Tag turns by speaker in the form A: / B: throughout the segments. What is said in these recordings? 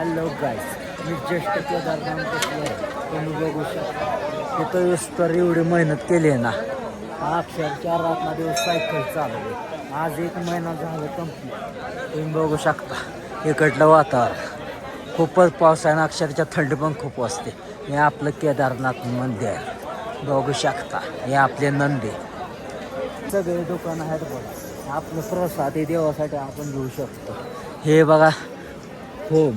A: Hello गाईस, मी ज्येष्ठ केदारनाथ बसलो आहे. तुम्ही बघू शकता तिथं विस्तर एवढी मेहनत केली आहे ना. अक्षरशः रात्र दिवस सायकल चालवली. आज 1 महिना झालं कंप्लीट. तुम्ही बघू शकता इकडलं वातावरण खूपच पाऊस आहे ना. अक्षरशः थंडी पण खूप असते. हे आपलं केदारनाथ मंदिर आहे. बघू शकता हे आपले नंदी. सगळे दुकानं आहेत बघा. आपलं प्रसाद हे देवासाठी आपण घेऊ शकतो. हे बघा हो.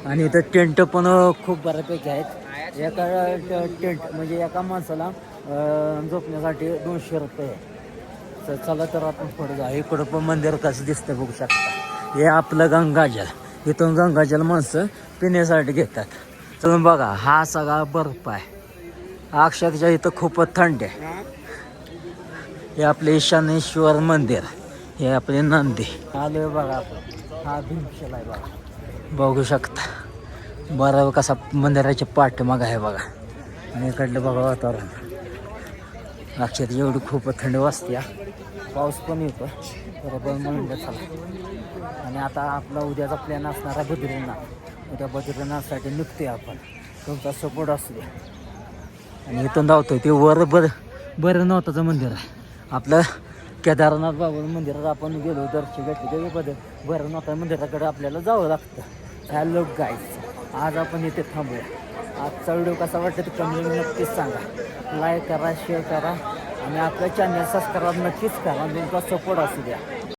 A: आणि इथं टेंट पण खूप बऱ्यापैकी आहेत. एका टेंट म्हणजे एका माणसाला झोपण्यासाठी 200 रुपये आहे. तर चला तर आपण पुढे जा. इकडं पण मंदिर कसं दिसतं बघू शकता. हे आपलं गंगाजल. इथून गंगाजल माणसं पिण्यासाठी घेतात. तुम्ही बघा हा सगळा बर्फ आहे. अक्षरशः इथं खूपच थंड आहे. हे आपले ईशानेश्वर मंदिर. हे आपले नंदी आलोय बघा आपण. हा भीमशल आहे बघा. बघू शकता बरं कसा मंदिराच्या पाठीमाग आहे बघा. आणि इकडलं बघा वातावरण अक्षरशः एवढी खूप थंड वाजते. पाऊस पण येतो बरोबर म्हणलं चला. आणि आता आपला उद्याचा प्लॅन असणार आहे बद्रीनाथ. उद्या बद्रीनाथसाठी निघतोय आपण. तुमचा सपोर्ट असू द्या. आणि इथून धावतोय ते वर बरं नव्हताचं मंदिर आहे आपलं केदारनाथ बाबा मंदिरात. आपण गेलो दर्शन घेतले ते बरं नव्हता मंदिराकडे आपल्याला जावं लागतं. हॅलो गाईज, आज आपण इथे थांबूया. आजचा व्हिडिओ कसा वाटतं ते कमेंट नक्कीच सांगा. लाईक करा, शेअर करा आणि आपल्या चॅनल सबस्क्राईब नक्कीच करा. तुमचा सपोर्ट असू द्या.